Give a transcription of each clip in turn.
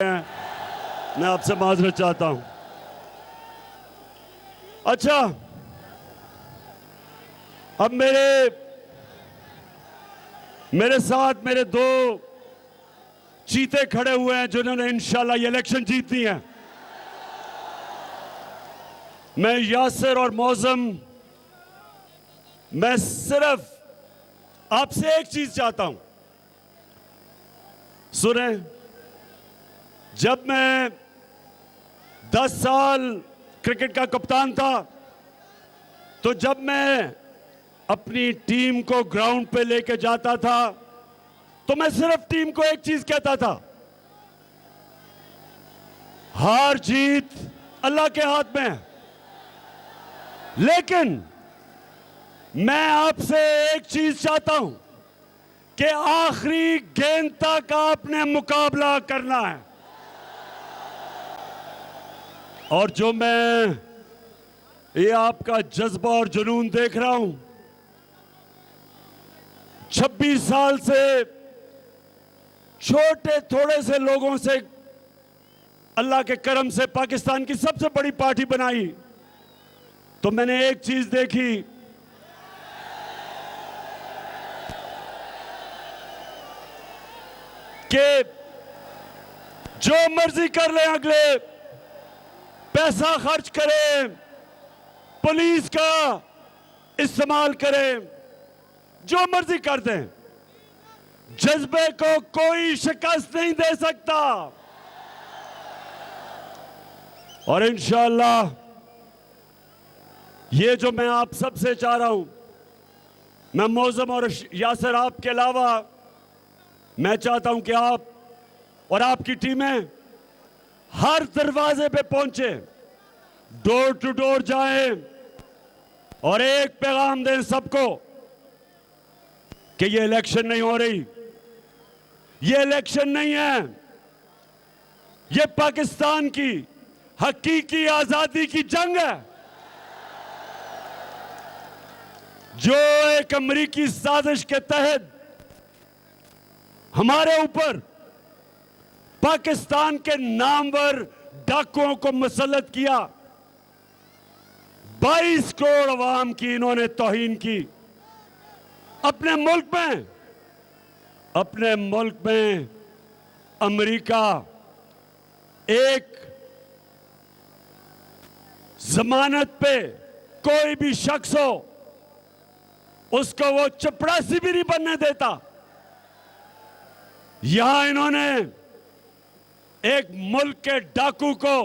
मैं आपसे माजरत चाहता हूं। अच्छा, अब मेरे साथ मेरे दो चीते खड़े हुए हैं जिन्होंने इंशाल्लाह ये इलेक्शन जीतनी है। मैं यासिर और मौज़म, मैं सिर्फ आपसे एक चीज चाहता हूं, सुने। जब मैं 10 साल क्रिकेट का कप्तान था, तो जब मैं अपनी टीम को ग्राउंड पे लेके जाता था, तो मैं सिर्फ टीम को एक चीज कहता था, हार जीत अल्लाह के हाथ में है, लेकिन मैं आपसे एक चीज चाहता हूं कि आखिरी गेंद तक आपने मुकाबला करना है। और जो मैं ये आपका जज्बा और जुनून देख रहा हूं, 26 साल से छोटे थोड़े से लोगों से अल्लाह के करम से पाकिस्तान की सबसे बड़ी पार्टी बनाई, तो मैंने एक चीज देखी, कि जो मर्जी कर ले, अगले पैसा खर्च करें, पुलिस का इस्तेमाल करें, जो मर्जी कर दें, जज्बे को कोई शिकस्त नहीं दे सकता। और इंशाअल्लाह ये जो मैं आप सबसे चाह रहा हूं, मैं मौज़म और यासिर आपके अलावा मैं चाहता हूं कि आप और आपकी टीमें हर दरवाजे पे पहुंचे, डोर टू डोर जाएं और एक पैगाम दें सबको कि ये इलेक्शन नहीं हो रही, ये इलेक्शन नहीं है, ये पाकिस्तान की हकीकी आजादी की जंग है, जो एक अमेरिकी साजिश के तहत हमारे ऊपर पाकिस्तान के नामवर डाकुओं को मुसल्लत किया। 22 करोड़ अवाम की इन्होंने तौहीन की। अपने मुल्क में अमेरिका एक जमानत पे कोई भी शख्स हो, उसको वो चपरासी भी नहीं बनने देता। यहां इन्होंने एक मुल्क के डाकू को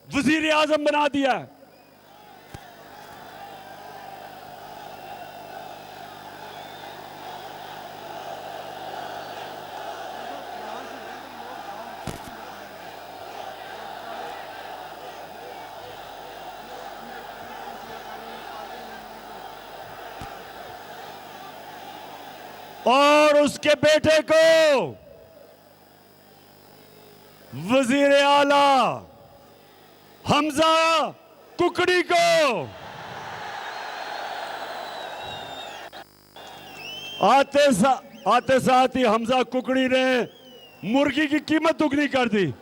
वजीर आजम बना दिया है। और उसके बेटे को वजीर आला हमजा कुकड़ी को आते साथ ही हमजा कुकड़ी ने मुर्गी की कीमत दुगनी कर दी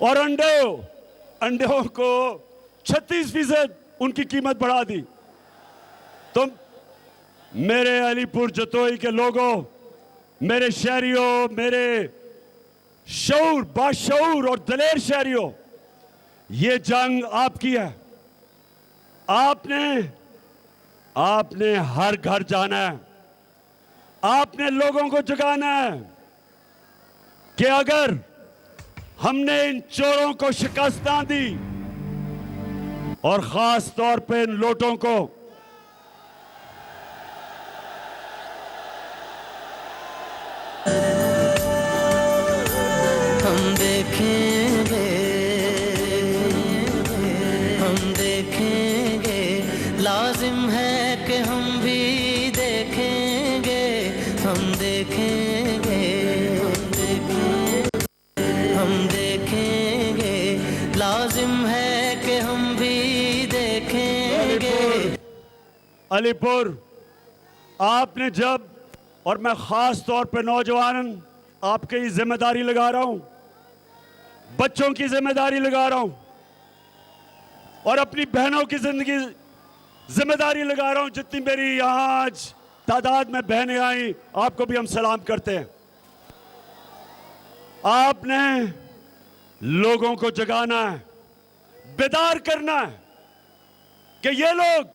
और अंडों को 36% उनकी कीमत बढ़ा दी। तो मेरे अलीपुर जतोई के लोगों, मेरे शहरियों, मेरे बाशऊर और दलेर शहरियों, ये जंग आपकी है। आपने हर घर जाना है, आपने लोगों को जगाना है कि अगर हमने इन चोरों को शिकस्त ना दी, और खास तौर पे इन लोटों को, हम देखेंगे, लाजिम है कि हम भी देखेंगे, हम देखेंगे, लाजिम है कि हम भी देखेंगे। अलीपुर, आपने जब, और मैं खास तौर पे नौजवान आपकी जिम्मेदारी लगा रहा हूं, बच्चों की जिम्मेदारी लगा रहा हूं और अपनी बहनों की जिंदगी जिम्मेदारी लगा रहा हूं। जितनी मेरी यहां आज तादाद में बहनें आई, आपको भी हम सलाम करते हैं। आपने लोगों को जगाना है, बेदार करना है कि ये लोग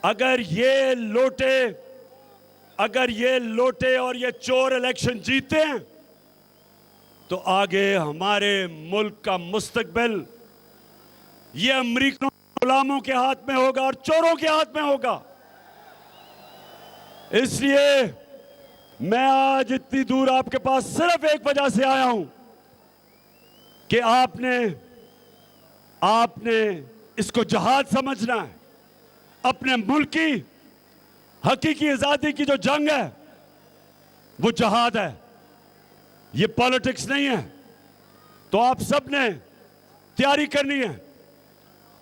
अगर ये लोटे और ये चोर इलेक्शन जीते हैं तो आगे हमारे मुल्क का मुस्तकबिल ये अमरीकनों गुलामों के हाथ में होगा और चोरों के हाथ में होगा। इसलिए मैं आज इतनी दूर आपके पास सिर्फ एक वजह से आया हूं कि आपने इसको जहाद समझना है। अपने मुल्क की हकीकी आजादी की जो जंग है वो जहाद है, ये पॉलिटिक्स नहीं है। तो आप सब ने तैयारी करनी है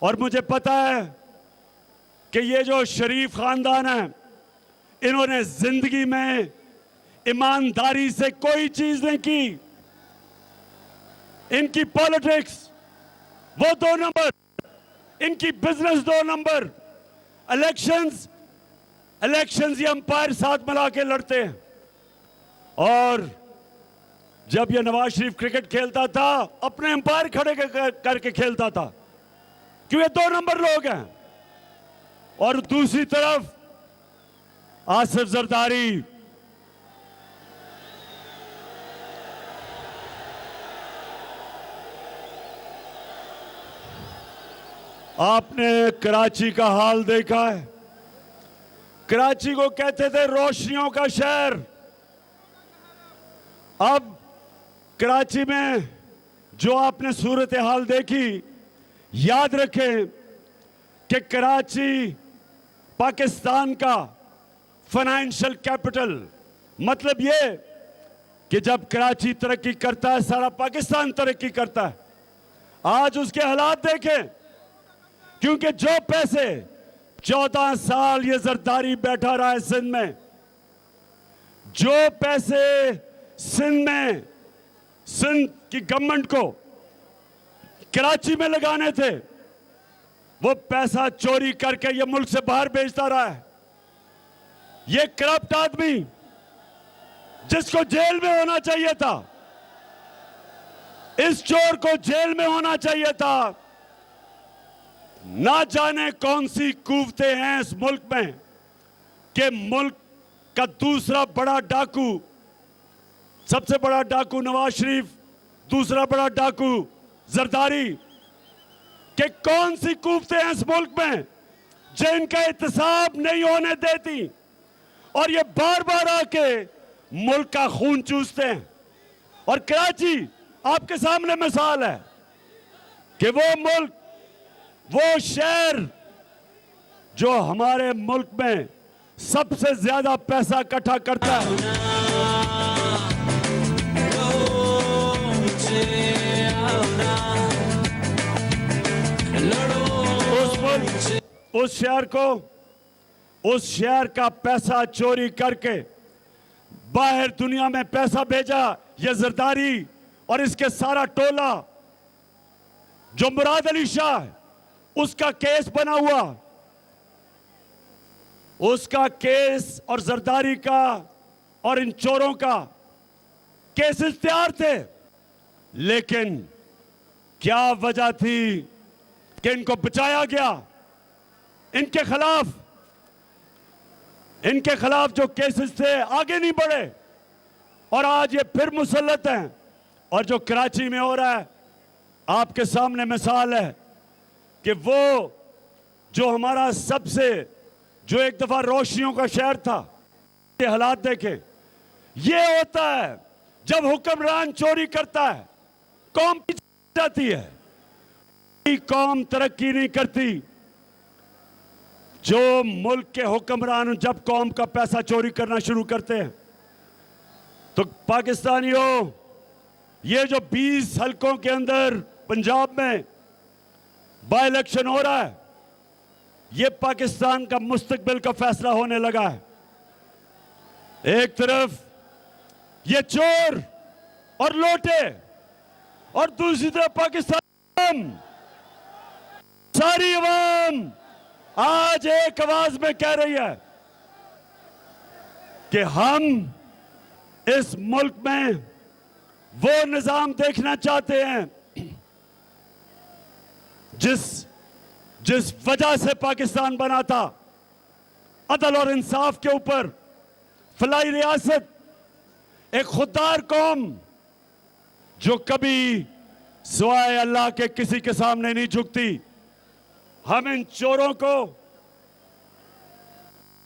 और मुझे पता है कि ये जो शरीफ खानदान है, इन्होंने जिंदगी में ईमानदारी से कोई चीज नहीं की। इनकी पॉलिटिक्स वो 2 नंबर, इनकी बिजनेस 2 नंबर। इलेक्शंस ये अंपायर साथ मिला के लड़ते हैं। और जब ये नवाज शरीफ क्रिकेट खेलता था अपने अंपायर खड़े करके खेलता था, क्यों? ये 2 नंबर लोग हैं। और दूसरी तरफ आसिफ जरदारी, आपने कराची का हाल देखा है। कराची को कहते थे रोशनियों का शहर। अब कराची में जो आपने सूरत हाल देखी, याद रखें कि कराची पाकिस्तान का फाइनेंशियल कैपिटल, मतलब ये कि जब कराची तरक्की करता है सारा पाकिस्तान तरक्की करता है। आज उसके हालात देखें, क्योंकि जो पैसे 14 साल ये जरदारी बैठा रहा है सिंध में, जो पैसे सिंध की गवर्नमेंट को कराची में लगाने थे, वो पैसा चोरी करके ये मुल्क से बाहर भेजता रहा है। ये करप्ट आदमी जिसको जेल में होना चाहिए था, इस चोर को जेल में होना चाहिए था। ना जाने कौन सी कुव्वतें हैं इस मुल्क में कि मुल्क का दूसरा बड़ा डाकू, सबसे बड़ा डाकू नवाज शरीफ, दूसरा बड़ा डाकू जरदारी, कि कौन सी कुव्वतें हैं इस मुल्क में जिनका एहतसाब नहीं होने देती और ये बार बार आके मुल्क का खून चूसते हैं। और कराची आपके सामने मिसाल है कि वो मुल्क, वो शहर जो हमारे मुल्क में सबसे ज्यादा पैसा इकट्ठा करता है, उस शहर का पैसा चोरी करके बाहर दुनिया में पैसा भेजा ये जरदारी और इसके सारा टोला। जो मुराद अली शाह है, उसका केस बना हुआ, उसका केस और जरदारी का और इन चोरों का केसेस तैयार थे। लेकिन क्या वजह थी कि इनको बचाया गया? इनके खिलाफ जो केसेस थे आगे नहीं बढ़े और आज ये फिर मुसल्लत हैं। और जो कराची में हो रहा है, आपके सामने मिसाल है कि वो जो हमारा जो एक दफा रोशनियों का शहर था, ये हालात देखें। ये होता है जब हुक्मरान चोरी करता है, कौम पीछे जाती है। कौम तरक्की नहीं करती। जो मुल्क के हुक्मरान जब कौम का पैसा चोरी करना शुरू करते हैं तो पाकिस्तानियों, ये जो 20 हलकों के अंदर पंजाब में बाय इलेक्शन हो रहा है, ये पाकिस्तान का मुस्तकबिल का फैसला होने लगा है। एक तरफ ये चोर और लोटे, और दूसरी तरफ पाकिस्तान, सारी अवाम आज एक आवाज में कह रही है कि हम इस मुल्क में वो निजाम देखना चाहते हैं जिस वजह से पाकिस्तान बना था, अदल और इंसाफ के ऊपर, फलाई रियासत, एक खुददार कौम जो कभी सिवाय अल्लाह के किसी के सामने नहीं झुकती। हम इन चोरों को,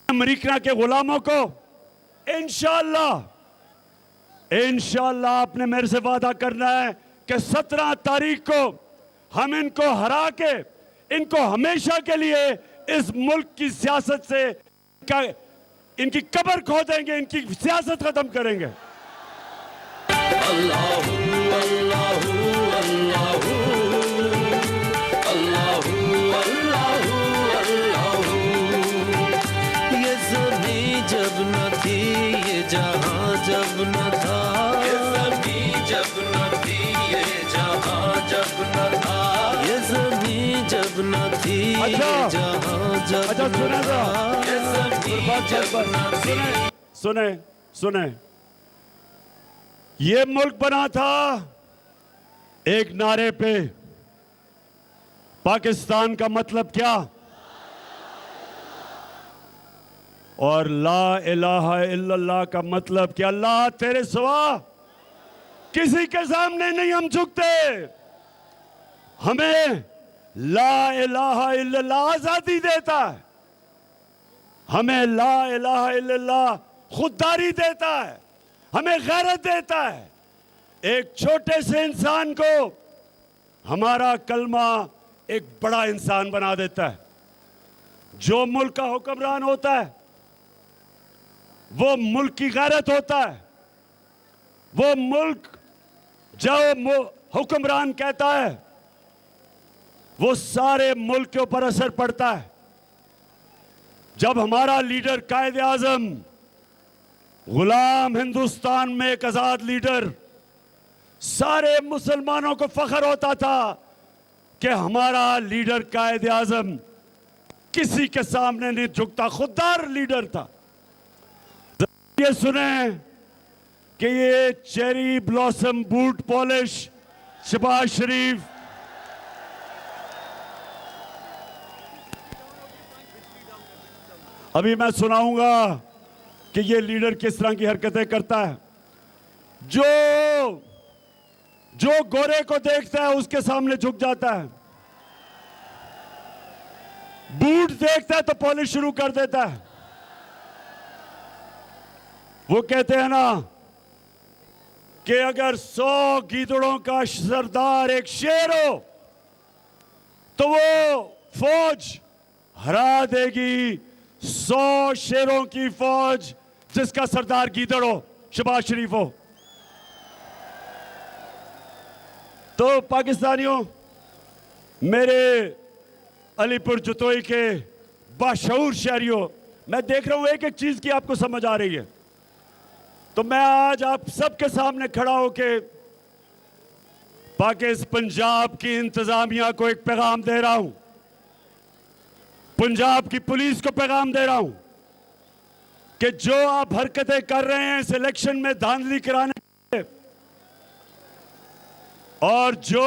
अमेरिका के गुलामों को इंशाअल्लाह आपने मेरे से वादा करना है कि 17 तारीख को हम इनको हरा के इनको हमेशा के लिए इस मुल्क की सियासत से इनकी कब्र खोदेंगे, इनकी सियासत खत्म करेंगे। अल्लाहू अल्लाहू अल्लाहू अल्लाहू अल्लाहू अल्लाहू। ये ज़मीं जब न थी, ये जहां जब न था, ये ज़मीं जब न थी, ये जहां जब न था, ये ज़मीं जब न थी, ये जहां जब न था, ये ज़मीं जब न थी। सुने, ये मुल्क बना था एक नारे पे। पाकिस्तान का मतलब क्या? और ला इलाहा इल्लल्लाह का मतलब क्या? अल्लाह तेरे सिवा किसी के सामने नहीं हम झुकते। हमें ला इलाहा इल्लल्लाह आजादी देता है, हमें ला इलाहा इल्लल्लाह खुददारी देता है, हमें गैरत देता है। एक छोटे से इंसान को हमारा कलमा एक बड़ा इंसान बना देता है। जो मुल्क का हुक्मरान होता है वो मुल्क की गैरत होता है। वो मुल्क जो हुक्मरान कहता है वो सारे मुल्क के ऊपर असर पड़ता है। जब हमारा लीडर कायदे आजम, गुलाम हिंदुस्तान में एक आजाद लीडर, सारे मुसलमानों को फख्र होता था कि हमारा लीडर कायदे आजम किसी के सामने नहीं झुकता, खुददार लीडर था। ये सुने कि ये cherry blossom boot polish Shahbaz Sharif, अभी मैं सुनाऊंगा कि ये लीडर किस तरह की हरकतें करता है। जो गोरे को देखता है उसके सामने झुक जाता है, बूट देखता है तो पॉलिश शुरू कर देता है। वो कहते हैं ना कि अगर 100 गीदड़ों का सरदार एक शेर हो तो वो फौज हरा देगी 100 शेरों की फौज जिसका सरदार गीदड़ हो, शहबाज शरीफ हो। तो पाकिस्तानियों, मेरे अलीपुर जतोई के बाशऊर शहरियों, मैं देख रहा हूं एक एक चीज की आपको समझ आ रही है। तो मैं आज आप सबके सामने खड़ा होके पाकिस्तान पंजाब की इंतजामिया को एक पैगाम दे रहा हूं, पंजाब की पुलिस को पैगाम दे रहा हूं कि जो आप हरकतें कर रहे हैं इस इलेक्शन में धांधली कराने के लिए, और जो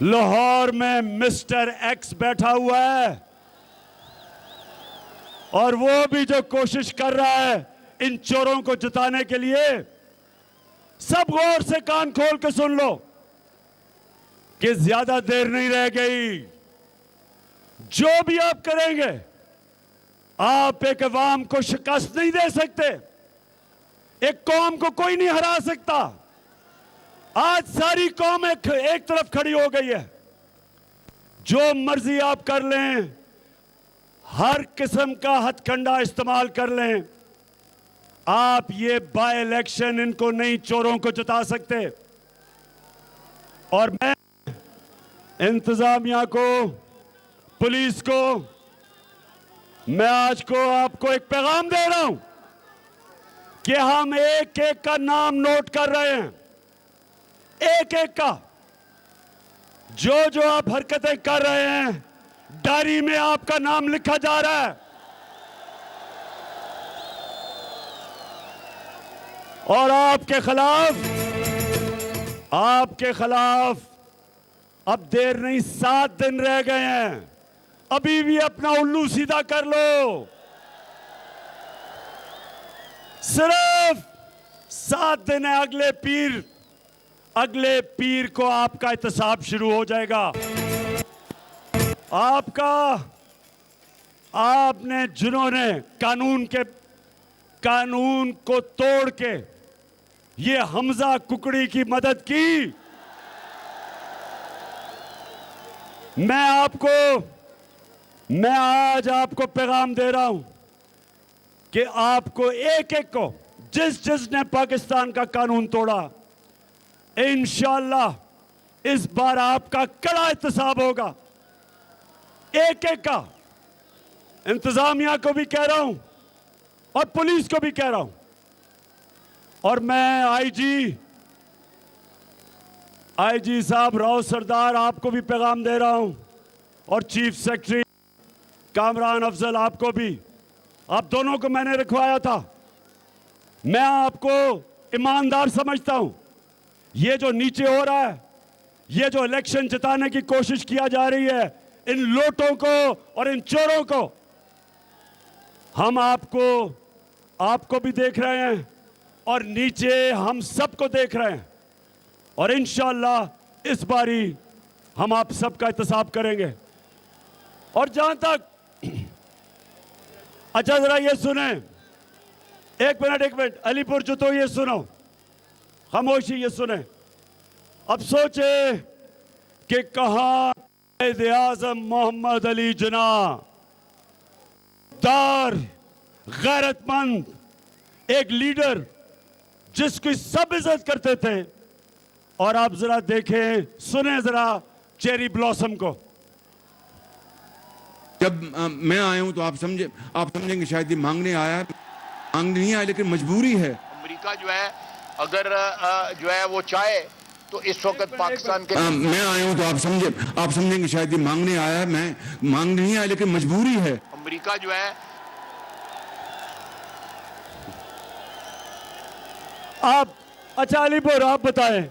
लाहौर में मिस्टर एक्स बैठा हुआ है और वो भी जो कोशिश कर रहा है इन चोरों को जिताने के लिए, सब गौर से कान खोल के सुन लो कि ज्यादा देर नहीं रह गई। जो भी आप करेंगे, आप एक अवाम को शिकस्त नहीं दे सकते, एक कौम को कोई नहीं हरा सकता। आज सारी कौम एक तरफ खड़ी हो गई है। जो मर्जी आप कर लें, हर किस्म का हथकंडा इस्तेमाल कर लें, आप ये बाय इलेक्शन इनको नहीं, चोरों को जिता सकते। और मैं इंतजामिया को, पुलिस को, मैं आज को आपको एक पैगाम दे रहा हूं कि हम एक एक का नाम नोट कर रहे हैं, एक एक का। जो जो आप हरकतें कर रहे हैं, डायरी में आपका नाम लिखा जा रहा है। और आपके खिलाफ अब देर नहीं, 7 दिन रह गए हैं। अभी भी अपना उल्लू सीधा कर लो। सिर्फ 7 दिन है। अगले पीर को आपका एहतसाब शुरू हो जाएगा। आपने जिन्होंने कानून को तोड़ के ये हमजा कुकड़ी की मदद की, मैं आज आपको पैगाम दे रहा हूं कि आपको एक एक को, जिसने पाकिस्तान का कानून तोड़ा, इंशाअल्लाह इस बार आपका कड़ा एहतसाब होगा। एक एक का। इंतजामिया को भी कह रहा हूं और पुलिस को भी कह रहा हूं। और मैं आईजी साहब राव सरदार, आपको भी पैगाम दे रहा हूं, और चीफ सेक्रेटरी कामरान अफजल, आपको भी। आप दोनों को मैंने रखवाया था। मैं आपको ईमानदार समझता हूं। ये जो नीचे हो रहा है, ये जो इलेक्शन जिताने की कोशिश किया जा रही है, इन लोटों को और इन चोरों को, हम आपको भी देख रहे हैं और नीचे हम सबको देख रहे हैं। और इंशाअल्लाह इस बारी हम आप सबका एहतसाब करेंगे। और जहां तक, अच्छा जरा ये सुने, एक मिनट, अलीपुर जो तो ये सुनो, खामोशी, ये सुने। अब सोचे कि कहां कायदे आज़म मोहम्मद अली जिन्ना, दार, गैरतमंद, एक लीडर जिसकी सब इज्जत करते थे, और आप जरा देखें, सुने जरा चेरी ब्लॉसम को। जब मैं आया हूं तो आप समझेंगे शायद ये मांगने नहीं आया, लेकिन मजबूरी है। अमेरिका जो है, अगर जो है वो चाहे तो इस वक्त पाकिस्तान के मैं आया हूं तो आप समझेंगे शायद ये मांगने आया है, मैं मांगने नहीं आया, लेकिन मजबूरी है। अमेरिका जो है, अच्छा अलीपुर, आप बताएं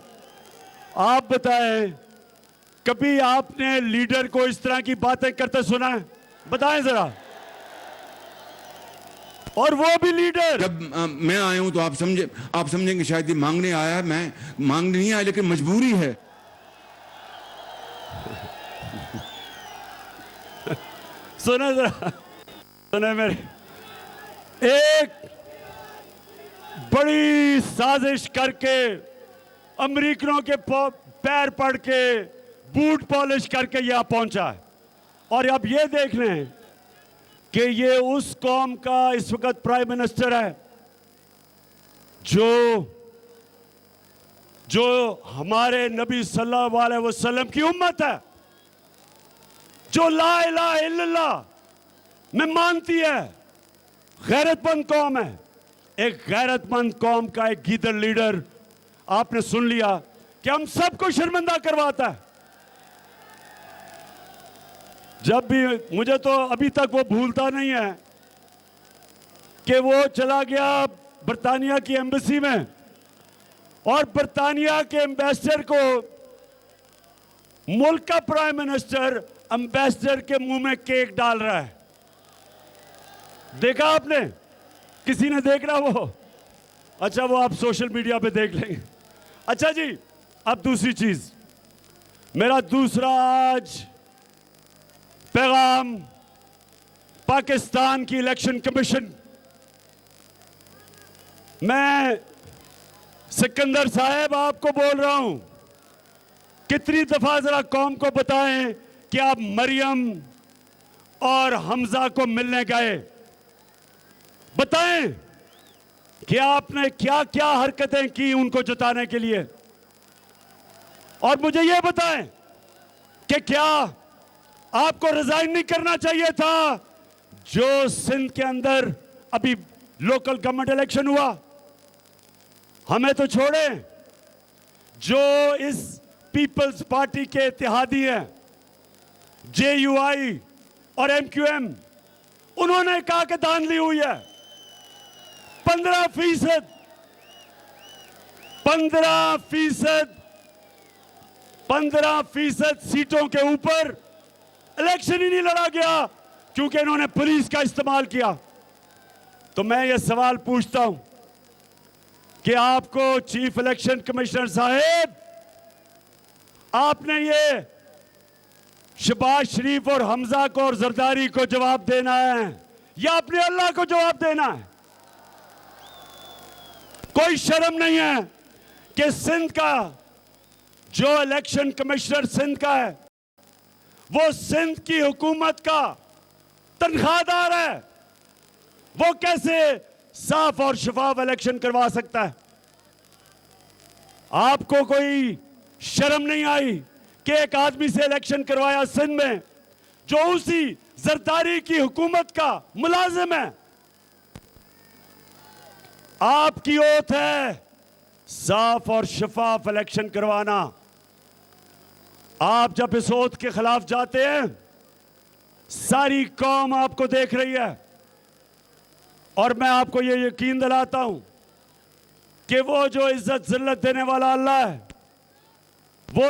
कभी आपने लीडर को इस तरह की बातें करते सुना है? बताएं जरा। और वो भी लीडर। जब मैं आया हूं तो आप समझेंगे शायद ये मांगने आया है, मैं मांगने नहीं आया, लेकिन मजबूरी है। सुने जरा, सुने मेरे, एक बड़ी साजिश करके, अमेरिकनों के पैर पड़ के, बूट पॉलिश करके यहां पहुंचा है। और अब ये देख लें कि ये उस कौम का इस वक्त प्राइम मिनिस्टर है जो हमारे नबी सल्लल्लाहु अलैहि वसल्लम की उम्मत है, जो ला इलाहा इल्लल्लाह में मानती है। गैरतमंद कौम है। एक गैरतमंद कौम का एक गीदड़ लीडर, आपने सुन लिया कि हम सबको शर्मिंदा करवाता है। जब भी, मुझे तो अभी तक वो भूलता नहीं है कि वो चला गया बरतानिया की एम्बेसी में, और बरतानिया के एम्बेसडर को, मुल्क का प्राइम मिनिस्टर एम्बेसडर के मुंह में केक डाल रहा है। देखा आपने? किसी ने देख रहा वो? अच्छा, वो आप सोशल मीडिया पे देख लेंगे। अच्छा जी, अब दूसरी चीज, मेरा दूसरा आज पैगाम पाकिस्तान की इलेक्शन कमीशन, मैं सिकंदर साहब आपको बोल रहा हूं, कितनी दफा जरा कौम को बताएं कि आप मरियम और हमजा को मिलने गए। बताएं कि आपने क्या क्या हरकतें की उनको जताने के लिए। और मुझे यह बताएं कि क्या आपको रिजाइन नहीं करना चाहिए था जो सिंध के अंदर अभी लोकल गवर्नमेंट इलेक्शन हुआ? हमें तो छोड़ें, जो इस पीपल्स पार्टी के इत्तेहादी हैं, JUI और MQM, उन्होंने कहा कि दान ली हुई है 15%। 15% सीटों के ऊपर इलेक्शन ही नहीं लड़ा गया क्योंकि इन्होंने पुलिस का इस्तेमाल किया। तो मैं ये सवाल पूछता हूं कि आपको चीफ इलेक्शन कमिश्नर साहब, आपने ये शहबाज शरीफ और हमजा को और जरदारी को जवाब देना है या अपने अल्लाह को जवाब देना है? कोई शर्म नहीं है कि सिंध का जो इलेक्शन कमिश्नर सिंध का है वो सिंध की हुकूमत का तनख्वाहदार है, वो कैसे साफ और शफाफ इलेक्शन करवा सकता है? आपको कोई शर्म नहीं आई कि एक आदमी से इलेक्शन करवाया सिंध में जो उसी जरदारी की हुकूमत का मुलाजिम है? आपकी ओथ है साफ और शफाफ इलेक्शन करवाना। आप जब इस ओथ के खिलाफ जाते हैं, सारी कौम आपको देख रही है और मैं आपको ये यकीन दिलाता हूं कि वो जो इज्जत जिल्लत देने वाला अल्लाह है वो